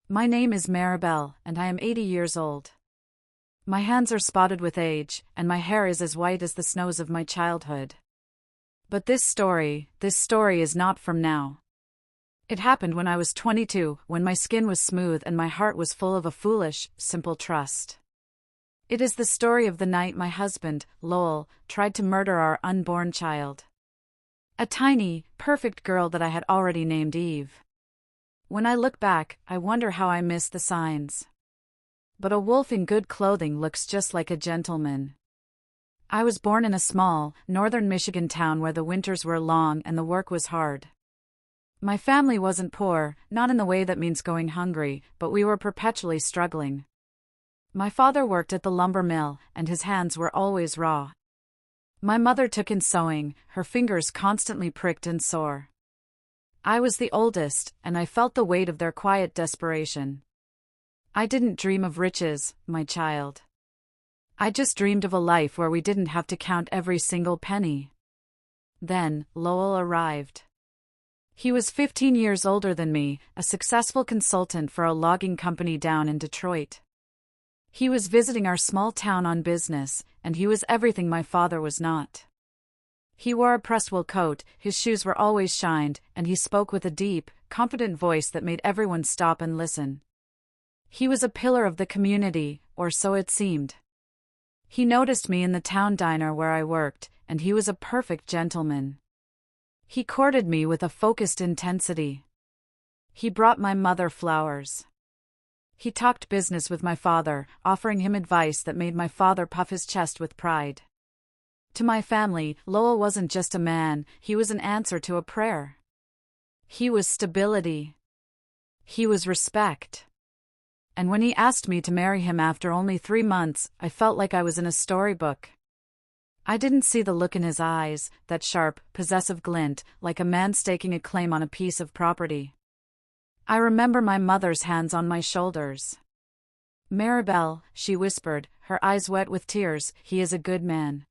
My name is Maribel, and I am 80 years old. My hands are spotted with age, and my hair is as white as the snows of my childhood. But this story is not from now. It happened when I was 22, when my skin was smooth and my heart was full of a foolish, simple trust. It is the story of the night my husband, Lowell, tried to murder our unborn child. A tiny, perfect girl that I had already named Eve. When I look back, I wonder how I missed the signs. But a wolf in good clothing looks just like a gentleman. I was born in a small, northern Michigan town where the winters were long and the work was hard. My family wasn't poor, not in the way that means going hungry, but we were perpetually struggling. My father worked at the lumber mill, and his hands were always raw. My mother took in sewing, her fingers constantly pricked and sore. I was the oldest, and I felt the weight of their quiet desperation. I didn't dream of riches, my child. I just dreamed of a life where we didn't have to count every single penny. Then, Lowell arrived. He was 15 years older than me, a successful consultant for a logging company down in Detroit. He was visiting our small town on business, and he was everything my father was not. He wore a pressed wool coat, his shoes were always shined, and he spoke with a deep, confident voice that made everyone stop and listen. He was a pillar of the community, or so it seemed. He noticed me in the town diner where I worked, and he was a perfect gentleman. He courted me with a focused intensity. He brought my mother flowers. He talked business with my father, offering him advice that made my father puff his chest with pride. To my family, Lowell wasn't just a man, he was an answer to a prayer. He was stability. He was respect. And when he asked me to marry him after only 3 months, I felt like I was in a storybook. I didn't see the look in his eyes, that sharp, possessive glint, like a man staking a claim on a piece of property. I remember my mother's hands on my shoulders. "Maribel," she whispered, her eyes wet with tears, "he is a good man.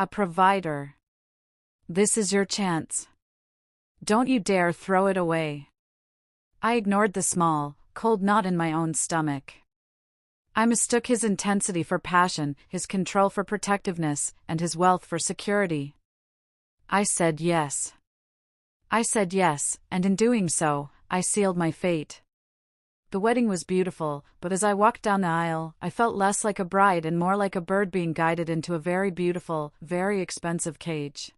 A provider. This is your chance. Don't you dare throw it away." I ignored the small, cold knot in my own stomach. I mistook his intensity for passion, his control for protectiveness, and his wealth for security. I said yes. I said yes, and in doing so, I sealed my fate. The wedding was beautiful, but as I walked down the aisle, I felt less like a bride and more like a bird being guided into a very beautiful, very expensive cage.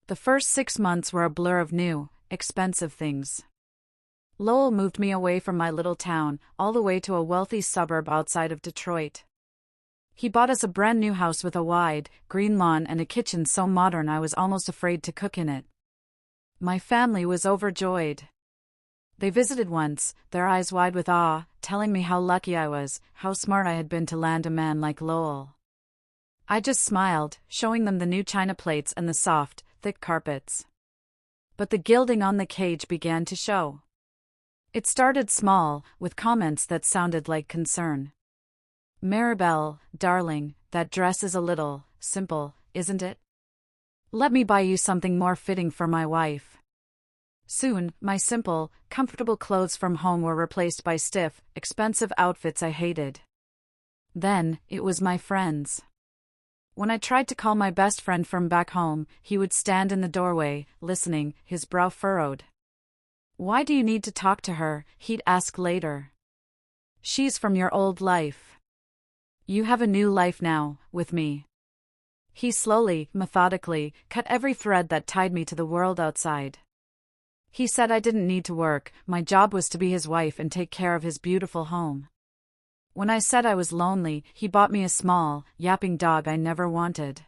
The first 6 months were a blur of new, expensive things. Lowell moved me away from my little town, all the way to a wealthy suburb outside of Detroit. He bought us a brand new house with a wide, green lawn and a kitchen so modern I was almost afraid to cook in it. My family was overjoyed. They visited once, their eyes wide with awe, telling me how lucky I was, how smart I had been to land a man like Lowell. I just smiled, showing them the new china plates and the soft, thick carpets. But the gilding on the cage began to show. It started small, with comments that sounded like concern. "Maribel, darling, that dress is a little simple, isn't it? Let me buy you something more fitting for my wife." Soon, my simple, comfortable clothes from home were replaced by stiff, expensive outfits I hated. Then, it was my friends. When I tried to call my best friend from back home, he would stand in the doorway, listening, his brow furrowed. "Why do you need to talk to her?" he'd ask later. "She's from your old life. You have a new life now, with me." He slowly, methodically, cut every thread that tied me to the world outside. He said I didn't need to work, my job was to be his wife and take care of his beautiful home. When I said I was lonely, he bought me a small, yapping dog I never wanted.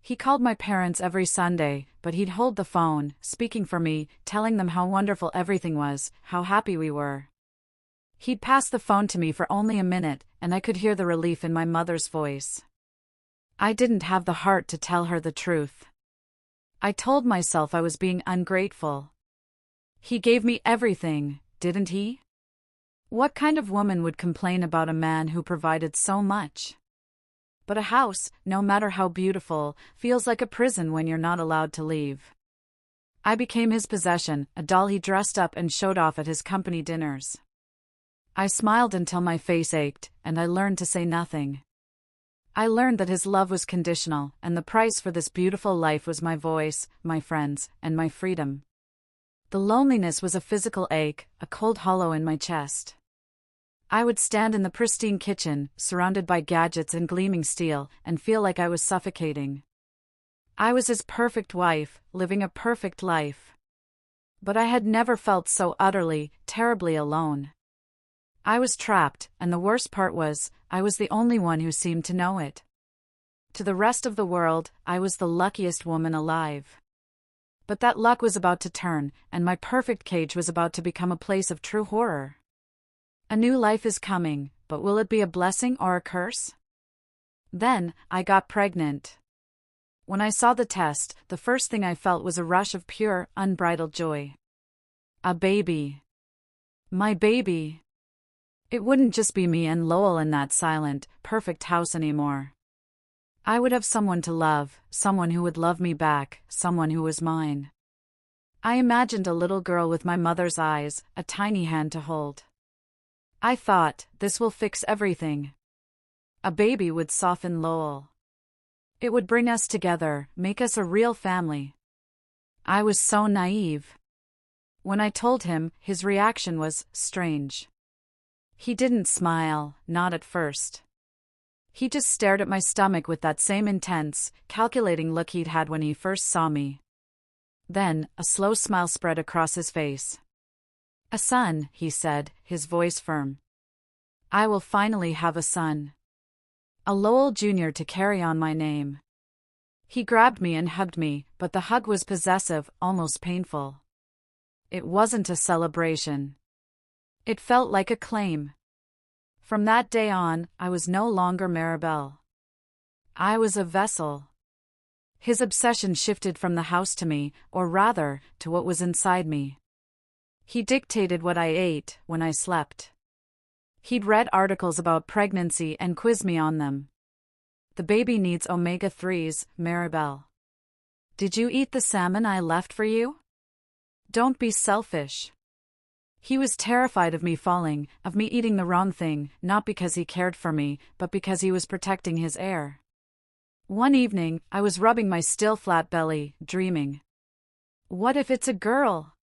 He called my parents every Sunday, but he'd hold the phone, speaking for me, telling them how wonderful everything was, how happy we were. He'd pass the phone to me for only a minute, and I could hear the relief in my mother's voice. I didn't have the heart to tell her the truth. I told myself I was being ungrateful. He gave me everything, didn't he? What kind of woman would complain about a man who provided so much? But a house, no matter how beautiful, feels like a prison when you're not allowed to leave. I became his possession, a doll he dressed up and showed off at his company dinners. I smiled until my face ached, and I learned to say nothing. I learned that his love was conditional, and the price for this beautiful life was my voice, my friends, and my freedom. The loneliness was a physical ache, a cold hollow in my chest. I would stand in the pristine kitchen, surrounded by gadgets and gleaming steel, and feel like I was suffocating. I was his perfect wife, living a perfect life. But I had never felt so utterly, terribly alone. I was trapped, and the worst part was, I was the only one who seemed to know it. To the rest of the world, I was the luckiest woman alive. But that luck was about to turn, and my perfect cage was about to become a place of true horror. A new life is coming, but will it be a blessing or a curse? Then, I got pregnant. When I saw the test, the first thing I felt was a rush of pure, unbridled joy. A baby. My baby. It wouldn't just be me and Lowell in that silent, perfect house anymore. I would have someone to love, someone who would love me back, someone who was mine. I imagined a little girl with my mother's eyes, a tiny hand to hold. I thought, this will fix everything. A baby would soften Lowell. It would bring us together, make us a real family. I was so naive. When I told him, his reaction was strange. He didn't smile, not at first. He just stared at my stomach with that same intense, calculating look he'd had when he first saw me. Then, a slow smile spread across his face. A son, he said, his voice firm. I will finally have a son. A Lowell Jr. to carry on my name. He grabbed me and hugged me, but the hug was possessive, almost painful. It wasn't a celebration. It felt like a claim. From that day on, I was no longer Maribel. I was a vessel. His obsession shifted from the house to me, or rather, to what was inside me. He dictated what I ate, when I slept. He'd read articles about pregnancy and quizzed me on them. The baby needs omega-3s, Maribel. Did you eat the salmon I left for you? Don't be selfish. He was terrified of me falling, of me eating the wrong thing, not because he cared for me, but because he was protecting his heir. One evening, I was rubbing my still flat belly, dreaming. What if it's a girl?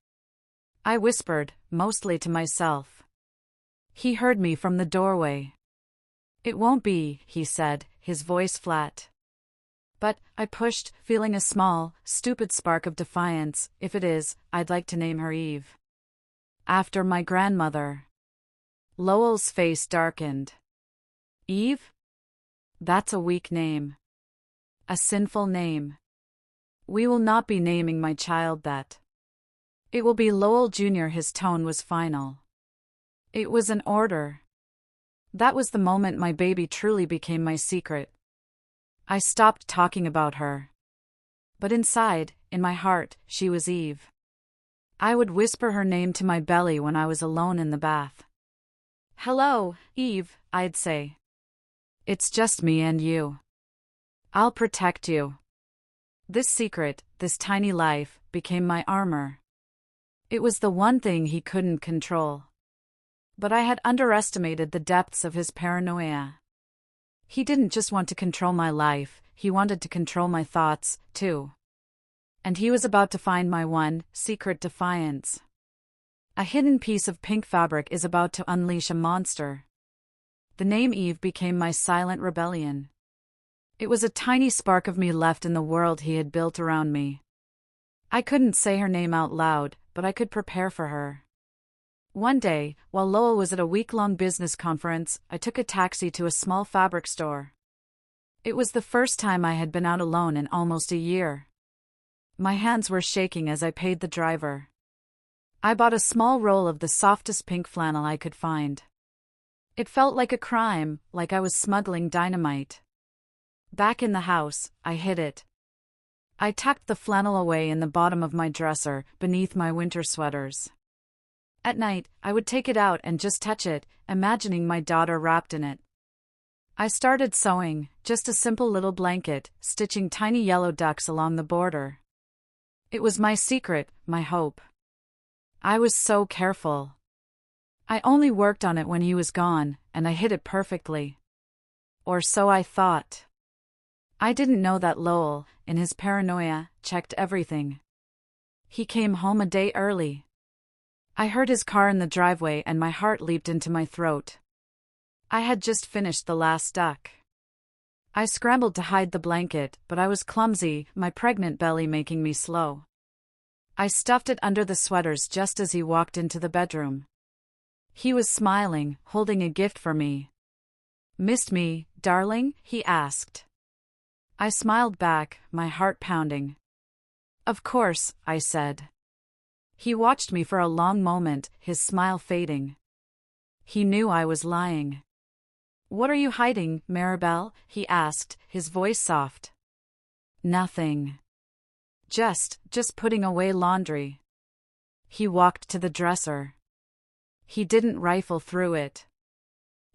I whispered, mostly to myself. He heard me from the doorway. It won't be, he said, his voice flat. But, I pushed, feeling a small, stupid spark of defiance. If it is, I'd like to name her Eve. After my grandmother. Lowell's face darkened. Eve? That's a weak name. A sinful name. We will not be naming my child that. It will be Lowell Jr. His tone was final. It was an order. That was the moment my baby truly became my secret. I stopped talking about her. But inside, in my heart, she was Eve. I would whisper her name to my belly when I was alone in the bath. Hello, Eve, I'd say. It's just me and you. I'll protect you. This secret, this tiny life, became my armor. It was the one thing he couldn't control. But I had underestimated the depths of his paranoia. He didn't just want to control my life, he wanted to control my thoughts, too. And he was about to find my one, secret defiance. A hidden piece of pink fabric is about to unleash a monster. The name Eve became my silent rebellion. It was a tiny spark of me left in the world he had built around me. I couldn't say her name out loud, but I could prepare for her. One day, while Lowell was at a week-long business conference, I took a taxi to a small fabric store. It was the first time I had been out alone in almost a year. My hands were shaking as I paid the driver. I bought a small roll of the softest pink flannel I could find. It felt like a crime, like I was smuggling dynamite. Back in the house, I hid it. I tucked the flannel away in the bottom of my dresser, beneath my winter sweaters. At night, I would take it out and just touch it, imagining my daughter wrapped in it. I started sewing, just a simple little blanket, stitching tiny yellow ducks along the border. It was my secret, my hope. I was so careful. I only worked on it when he was gone, and I hit it perfectly. Or so I thought. I didn't know that Lowell, in his paranoia, checked everything. He came home a day early. I heard his car in the driveway and my heart leaped into my throat. I had just finished the last duck. I scrambled to hide the blanket, but I was clumsy, my pregnant belly making me slow. I stuffed it under the sweaters just as he walked into the bedroom. He was smiling, holding a gift for me. "Missed me, darling?" he asked. I smiled back, my heart pounding. "Of course," I said. He watched me for a long moment, his smile fading. He knew I was lying. "What are you hiding, Maribel?" he asked, his voice soft. "Nothing. Just putting away laundry." He walked to the dresser. He didn't rifle through it.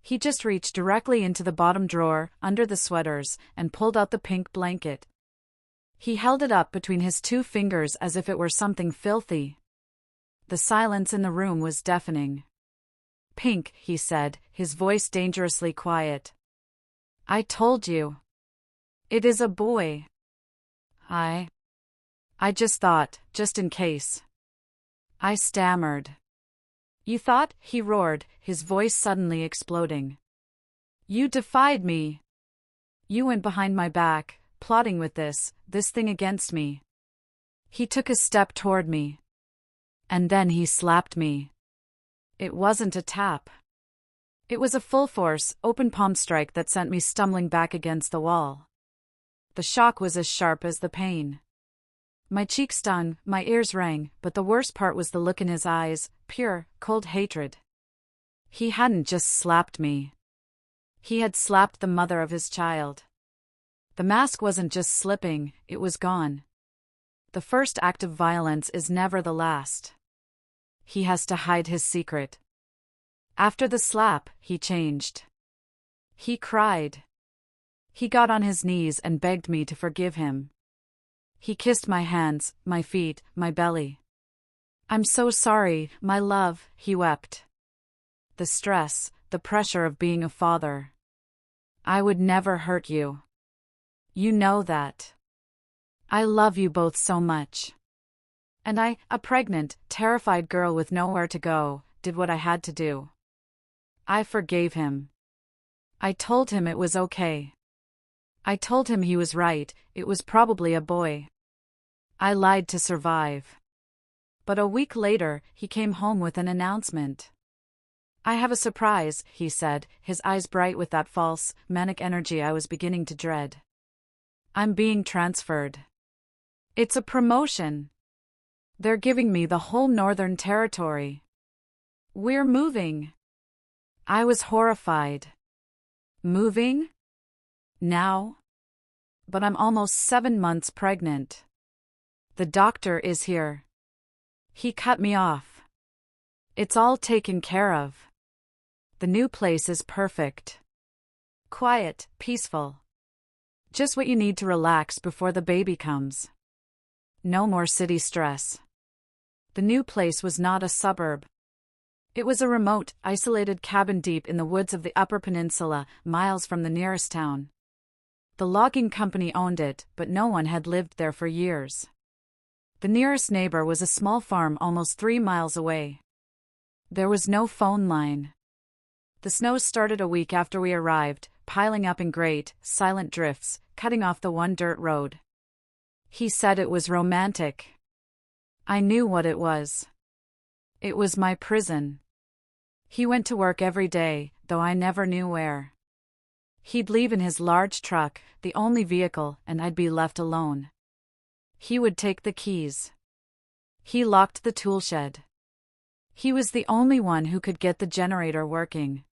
He just reached directly into the bottom drawer, under the sweaters, and pulled out the pink blanket. He held it up between his two fingers as if it were something filthy. The silence in the room was deafening. "Pink," he said, his voice dangerously quiet. "I told you. It is a boy." I just thought, just in case." I stammered. "You thought?" he roared, his voice suddenly exploding. "You defied me. You went behind my back, plotting with this thing against me." He took a step toward me. And then he slapped me. It wasn't a tap. It was a full-force, open-palm strike that sent me stumbling back against the wall. The shock was as sharp as the pain. My cheek stung, my ears rang, but the worst part was the look in his eyes, pure, cold hatred. He hadn't just slapped me. He had slapped the mother of his child. The mask wasn't just slipping, it was gone. The first act of violence is never the last. He has to hide his secret. After the slap, he changed. He cried. He got on his knees and begged me to forgive him. He kissed my hands, my feet, my belly. "I'm so sorry, my love," he wept. The stress, the pressure of being a father. "I would never hurt you. You know that. I love you both so much." And I, a pregnant, terrified girl with nowhere to go, did what I had to do. I forgave him. I told him it was okay. I told him he was right, it was probably a boy. I lied to survive. But a week later, he came home with an announcement. "I have a surprise," he said, his eyes bright with that false, manic energy I was beginning to dread. "I'm being transferred. It's a promotion. They're giving me the whole Northern Territory. We're moving." I was horrified. Moving? Now? But I'm almost 7 months pregnant. The doctor is here. He cut me off. It's all taken care of. The new place is perfect. Quiet, peaceful. Just what you need to relax before the baby comes. No more city stress. The new place was not a suburb. It was a remote, isolated cabin deep in the woods of the Upper Peninsula, miles from the nearest town. The logging company owned it, but no one had lived there for years. The nearest neighbor was a small farm almost 3 miles away. There was no phone line. The snow started a week after we arrived, piling up in great, silent drifts, cutting off the one dirt road. He said it was romantic. I knew what it was. It was my prison. He went to work every day, though I never knew where. He'd leave in his large truck, the only vehicle, and I'd be left alone. He would take the keys. He locked the tool shed. He was the only one who could get the generator working.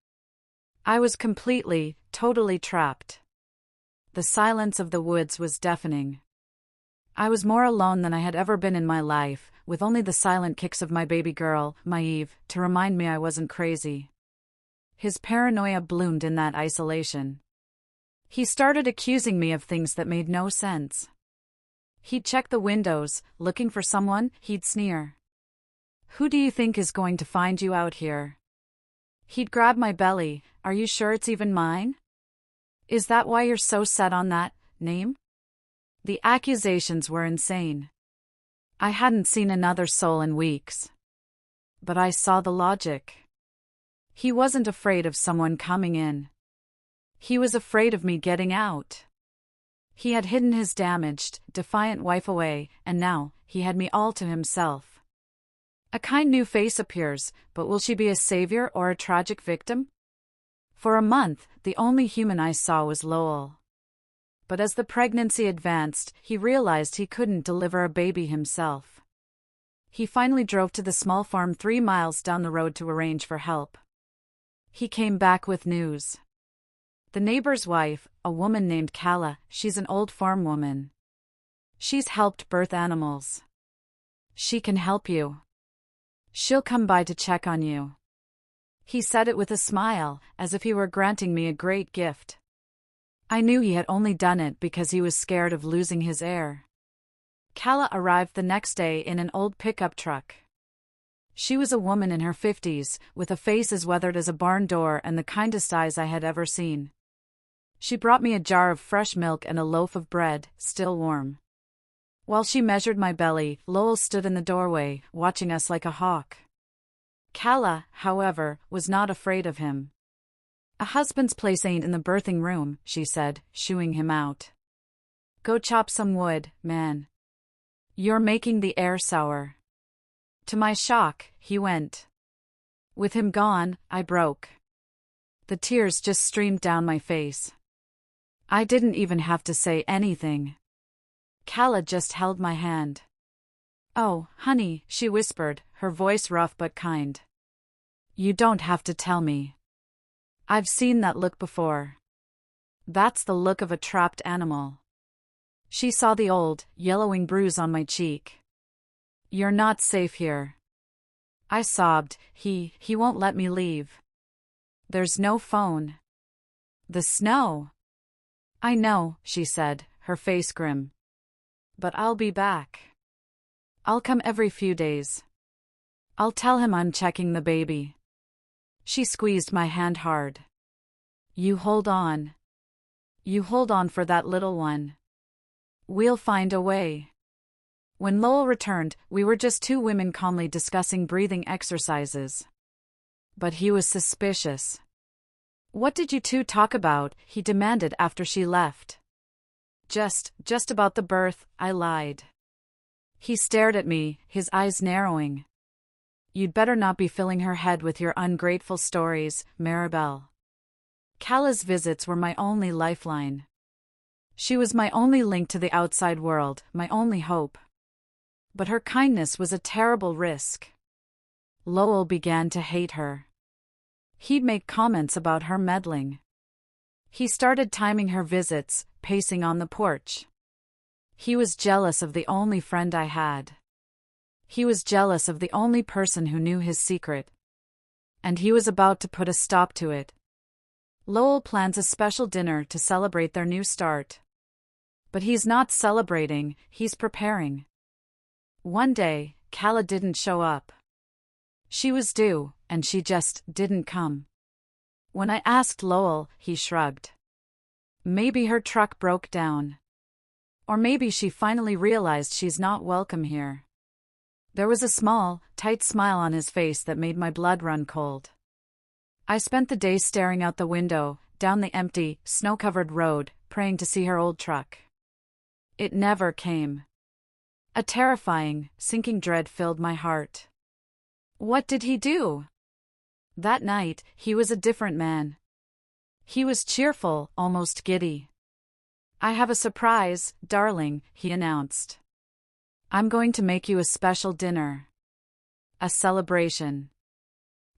I was completely, totally trapped. The silence of the woods was deafening. I was more alone than I had ever been in my life, with only the silent kicks of my baby girl, Maeve, to remind me I wasn't crazy. His paranoia bloomed in that isolation. He started accusing me of things that made no sense. He'd check the windows, looking for someone, he'd sneer. "Who do you think is going to find you out here? He'd grab my belly. Are you sure it's even mine? Is that why you're so set on that name? The accusations were insane. I hadn't seen another soul in weeks. But I saw the logic. He wasn't afraid of someone coming in. He was afraid of me getting out. He had hidden his damaged, defiant wife away, and now he had me all to himself. A kind new face appears, but will she be a savior or a tragic victim? For a month, the only human I saw was Lowell. But as the pregnancy advanced, he realized he couldn't deliver a baby himself. He finally drove to the small farm 3 miles down the road to arrange for help. He came back with news. The neighbor's wife, a woman named Kala, she's an old farm woman. She's helped birth animals. She can help you. She'll come by to check on you. He said it with a smile, as if he were granting me a great gift. I knew he had only done it because he was scared of losing his heir. Kala arrived the next day in an old pickup truck. She was a woman in her 50s, with a face as weathered as a barn door and the kindest eyes I had ever seen. She brought me a jar of fresh milk and a loaf of bread, still warm. While she measured my belly, Lowell stood in the doorway, watching us like a hawk. Kala, however, was not afraid of him. A husband's place ain't in the birthing room, she said, shooing him out. Go chop some wood, man. You're making the air sour. To my shock, he went. With him gone, I broke. The tears just streamed down my face. I didn't even have to say anything. Kala just held my hand. Oh, honey, she whispered, her voice rough but kind. You don't have to tell me. I've seen that look before. That's the look of a trapped animal. She saw the old, yellowing bruise on my cheek. You're not safe here. I sobbed. He won't let me leave. There's no phone. The snow. I know, she said, her face grim. But I'll be back. I'll come every few days. I'll tell him I'm checking the baby. She squeezed my hand hard. You hold on. You hold on for that little one. We'll find a way. When Lowell returned, we were just 2 women calmly discussing breathing exercises. But he was suspicious. What did you 2 talk about? He demanded after she left. Just about the birth, I lied. He stared at me, his eyes narrowing. You'd better not be filling her head with your ungrateful stories, Maribel. Kala's visits were my only lifeline. She was my only link to the outside world, my only hope. But her kindness was a terrible risk. Lowell began to hate her. He'd make comments about her meddling. He started timing her visits, pacing on the porch. He was jealous of the only friend I had. He was jealous of the only person who knew his secret. And he was about to put a stop to it. Lowell plans a special dinner to celebrate their new start. But he's not celebrating, he's preparing. One day, Kala didn't show up. She was due, and she just didn't come. When I asked Lowell, he shrugged. Maybe her truck broke down. Or maybe she finally realized she's not welcome here. There was a small, tight smile on his face that made my blood run cold. I spent the day staring out the window, down the empty, snow-covered road, praying to see her old truck. It never came. A terrifying, sinking dread filled my heart. What did he do? That night, he was a different man. He was cheerful, almost giddy. I have a surprise, darling, he announced. I'm going to make you a special dinner. A celebration.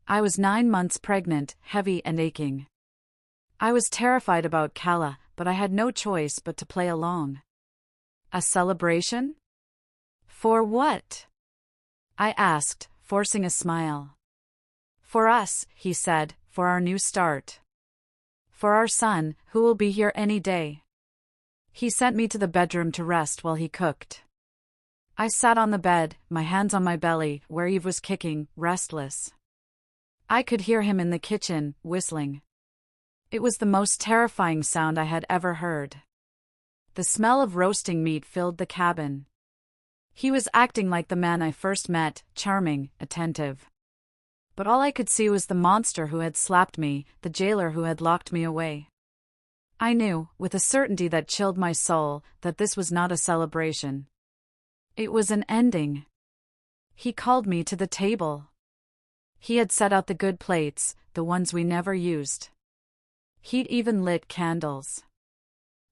I was 9 months pregnant, heavy and aching. I was terrified about Kala, but I had no choice but to play along. A celebration? For what? I asked, forcing a smile. For us, he said, for our new start. For our son, who will be here any day. He sent me to the bedroom to rest while he cooked. I sat on the bed, my hands on my belly, where Eve was kicking, restless. I could hear him in the kitchen, whistling. It was the most terrifying sound I had ever heard. The smell of roasting meat filled the cabin. He was acting like the man I first met, charming, attentive. But all I could see was the monster who had slapped me, the jailer who had locked me away. I knew, with a certainty that chilled my soul, that this was not a celebration. It was an ending. He called me to the table. He had set out the good plates, the ones we never used. He'd even lit candles.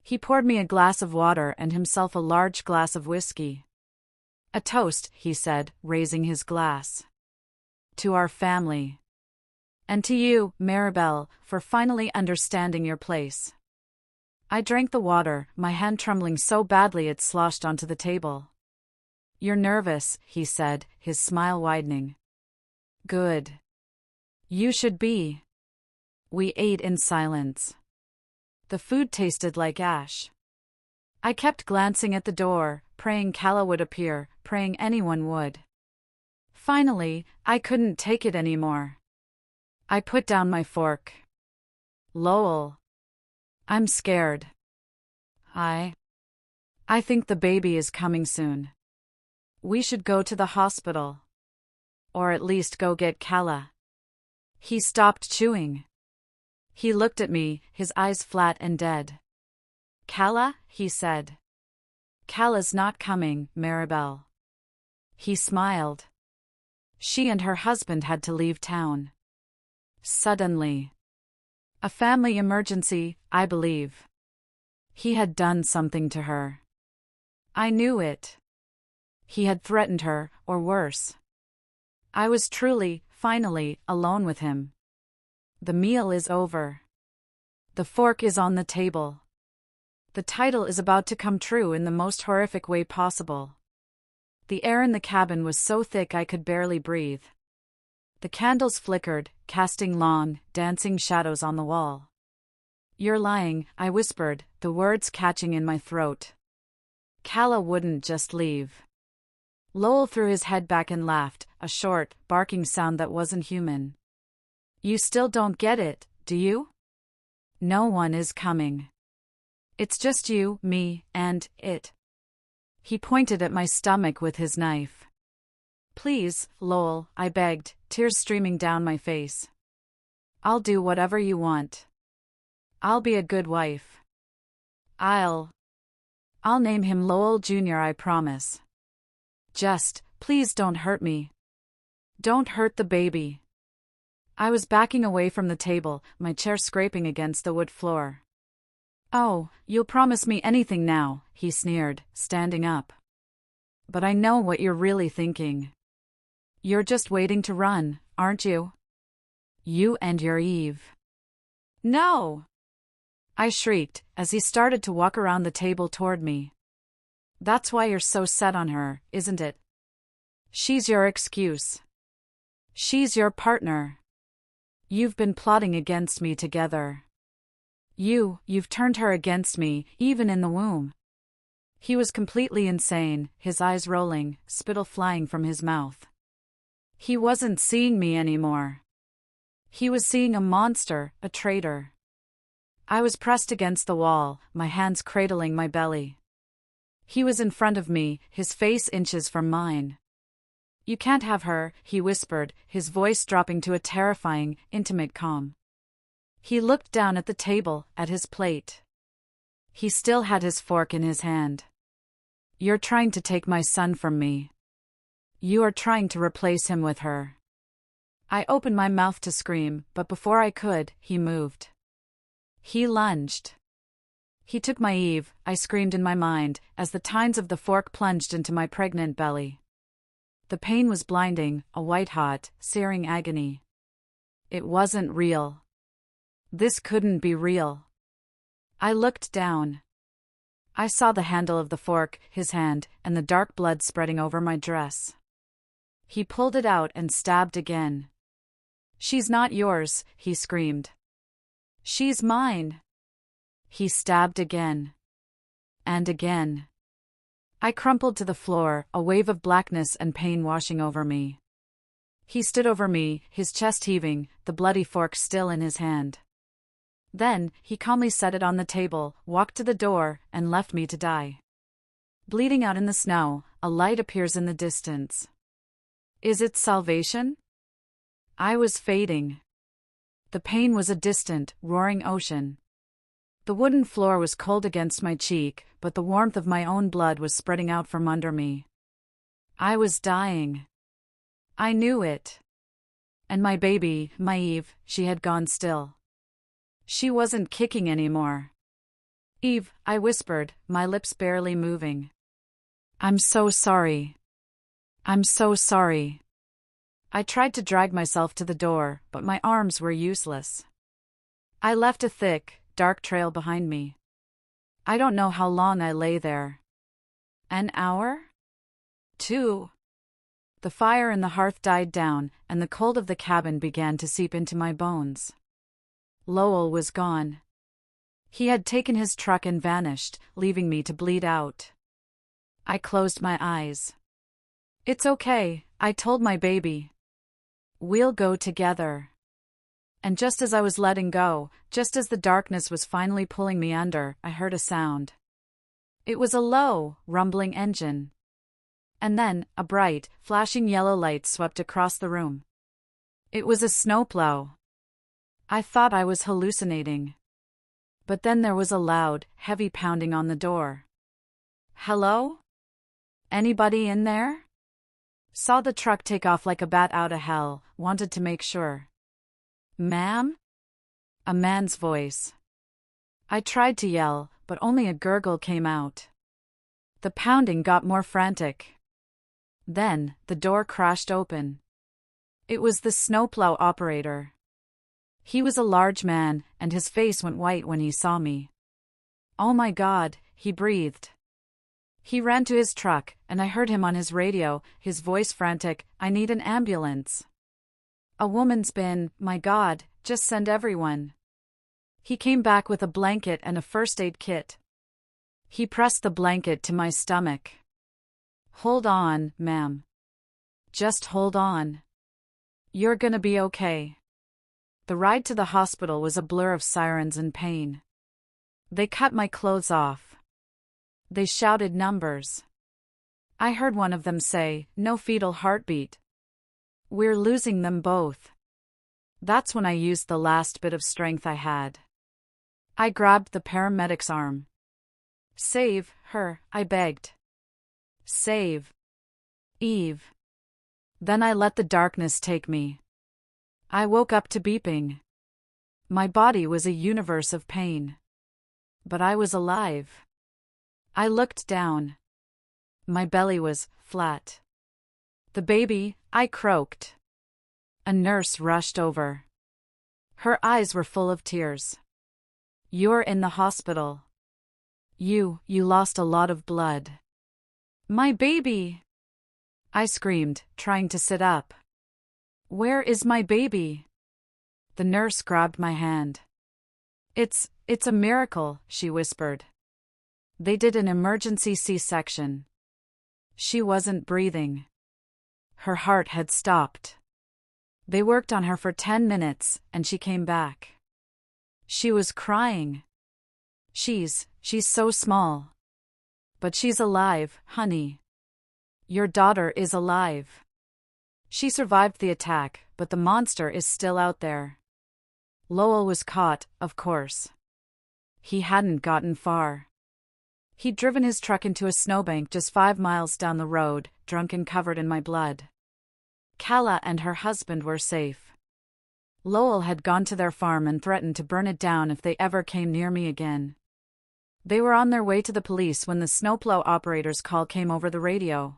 He poured me a glass of water and himself a large glass of whiskey. A toast, he said, raising his glass. To our family. And to you, Maribel, for finally understanding your place. I drank the water, my hand trembling so badly it sloshed onto the table. You're nervous, he said, his smile widening. Good. You should be. We ate in silence. The food tasted like ash. I kept glancing at the door, praying Calla would appear, praying anyone would. Finally, I couldn't take it anymore. I put down my fork. Lowell. I'm scared. I think the baby is coming soon. We should go to the hospital. Or at least go get Calla. He stopped chewing. He looked at me, his eyes flat and dead. Calla, he said. Calla's not coming, Maribel. He smiled. She and her husband had to leave town. Suddenly. A family emergency, I believe. He had done something to her. I knew it. He had threatened her, or worse. I was truly, finally, alone with him. The meal is over. The fork is on the table. The title is about to come true in the most horrific way possible. The air in the cabin was so thick I could barely breathe. The candles flickered, casting long, dancing shadows on the wall. You're lying, I whispered, the words catching in my throat. Calla wouldn't just leave. Lowell threw his head back and laughed, a short, barking sound that wasn't human. You still don't get it, do you? No one is coming. It's just you, me, and it. He pointed at my stomach with his knife. Please, Lowell, I begged, tears streaming down my face. I'll do whatever you want. I'll be a good wife. I'll name him Lowell Jr., I promise. Just, please don't hurt me. Don't hurt the baby. I was backing away from the table, my chair scraping against the wood floor. Oh, you'll promise me anything now, he sneered, standing up. But I know what you're really thinking. You're just waiting to run, aren't you? You and your Eve. No! I shrieked, as he started to walk around the table toward me. That's why you're so set on her, isn't it? She's your excuse. She's your partner. You've been plotting against me together. You've turned her against me, even in the womb. He was completely insane, his eyes rolling, spittle flying from his mouth. He wasn't seeing me anymore. He was seeing a monster, a traitor. I was pressed against the wall, my hands cradling my belly. He was in front of me, his face inches from mine. You can't have her, he whispered, his voice dropping to a terrifying, intimate calm. He looked down at the table, at his plate. He still had his fork in his hand. You're trying to take my son from me. You are trying to replace him with her. I opened my mouth to scream, but before I could, he moved. He lunged. He took my Eve, I screamed in my mind, as the tines of the fork plunged into my pregnant belly. The pain was blinding, a white-hot, searing agony. It wasn't real. This couldn't be real. I looked down. I saw the handle of the fork, his hand, and the dark blood spreading over my dress. He pulled it out and stabbed again. She's not yours, he screamed. She's mine. He stabbed again. And again. I crumpled to the floor, a wave of blackness and pain washing over me. He stood over me, his chest heaving, the bloody fork still in his hand. Then, he calmly set it on the table, walked to the door, and left me to die. Bleeding out in the snow, a light appears in the distance. Is it salvation? I was fading. The pain was a distant, roaring ocean. The wooden floor was cold against my cheek, but the warmth of my own blood was spreading out from under me. I was dying. I knew it. And my baby, my Eve, she had gone still. She wasn't kicking anymore. Eve, I whispered, my lips barely moving. I'm so sorry. I'm so sorry. I tried to drag myself to the door, but my arms were useless. I left a thick, dark trail behind me. I don't know how long I lay there. An hour? 2. The fire in the hearth died down, and the cold of the cabin began to seep into my bones. Lowell was gone. He had taken his truck and vanished, leaving me to bleed out. I closed my eyes. It's okay, I told my baby. We'll go together. And just as I was letting go, just as the darkness was finally pulling me under, I heard a sound. It was a low, rumbling engine. And then, a bright, flashing yellow light swept across the room. It was a snowplow. I thought I was hallucinating. But then there was a loud, heavy pounding on the door. Hello? Anybody in there? Saw the truck take off like a bat out of hell, wanted to make sure. Ma'am? A man's voice. I tried to yell, but only a gurgle came out. The pounding got more frantic. Then, the door crashed open. It was the snowplow operator. He was a large man, and his face went white when he saw me. Oh my God, he breathed. He ran to his truck, and I heard him on his radio, his voice frantic, I need an ambulance. A woman's been, my God, just send everyone. He came back with a blanket and a first aid kit. He pressed the blanket to my stomach. Hold on, ma'am. Just hold on. You're gonna be okay. The ride to the hospital was a blur of sirens and pain. They cut my clothes off. They shouted numbers. I heard one of them say, no fetal heartbeat. We're losing them both. That's when I used the last bit of strength I had. I grabbed the paramedic's arm. Save her, I begged. Save Eve. Then I let the darkness take me. I woke up to beeping. My body was a universe of pain. But I was alive. I looked down. My belly was flat. The baby, I croaked. A nurse rushed over. Her eyes were full of tears. You're in the hospital. You lost a lot of blood. My baby! I screamed, trying to sit up. Where is my baby? The nurse grabbed my hand. It's a miracle, she whispered. They did an emergency C-section. She wasn't breathing. Her heart had stopped. They worked on her for 10 minutes, and she came back. She was crying. She's so small. But she's alive, honey. Your daughter is alive. She survived the attack, but the monster is still out there. Lowell was caught, of course. He hadn't gotten far. He'd driven his truck into a snowbank just 5 miles down the road, drunk and covered in my blood. Kala and her husband were safe. Lowell had gone to their farm and threatened to burn it down if they ever came near me again. They were on their way to the police when the snowplow operator's call came over the radio.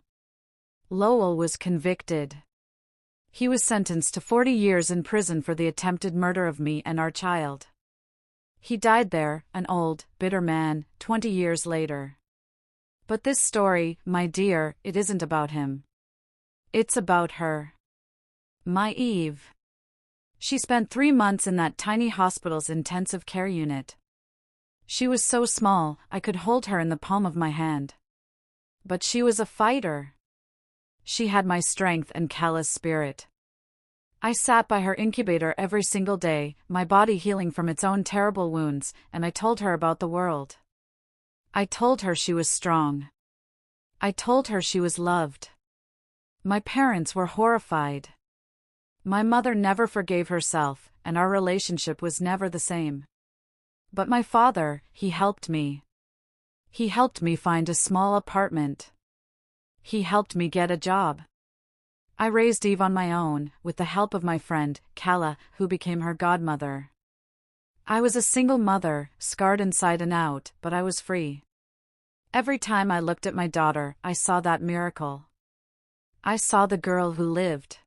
Lowell was convicted. He was sentenced to 40 years in prison for the attempted murder of me and our child. He died there, an old, bitter man, 20 years later. But this story, my dear, it isn't about him. It's about her. My Eve. She spent 3 months in that tiny hospital's intensive care unit. She was so small, I could hold her in the palm of my hand. But she was a fighter. She had my strength and callous spirit. I sat by her incubator every single day, my body healing from its own terrible wounds, and I told her about the world. I told her she was strong. I told her she was loved. My parents were horrified. My mother never forgave herself, and our relationship was never the same. But my father, he helped me. He helped me find a small apartment. He helped me get a job. I raised Eve on my own, with the help of my friend, Kala, who became her godmother. I was a single mother, scarred inside and out, but I was free. Every time I looked at my daughter, I saw that miracle. I saw the girl who lived.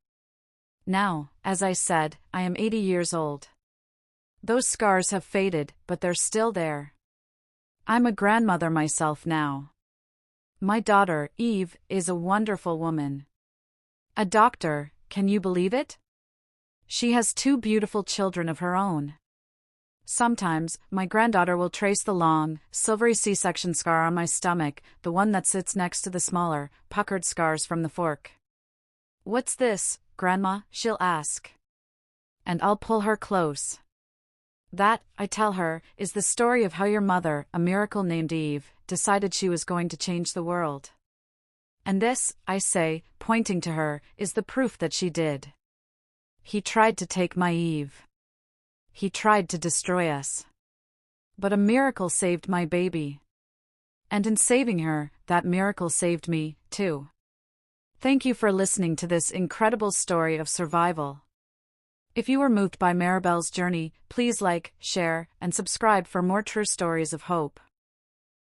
Now, as I said, I am 80 years old. Those scars have faded, but they're still there. I'm a grandmother myself now. My daughter, Eve, is a wonderful woman. A doctor, can you believe it? She has 2 beautiful children of her own. Sometimes, my granddaughter will trace the long, silvery C-section scar on my stomach, the one that sits next to the smaller, puckered scars from the fork. "What's this, Grandma?" she'll ask. And I'll pull her close. That, I tell her, is the story of how your mother, a miracle named Eve, decided she was going to change the world. And this, I say, pointing to her, is the proof that she did. He tried to take my Eve. He tried to destroy us. But a miracle saved my baby. And in saving her, that miracle saved me, too. Thank you for listening to this incredible story of survival. If you were moved by Maribel's journey, please like, share, and subscribe for more true stories of hope.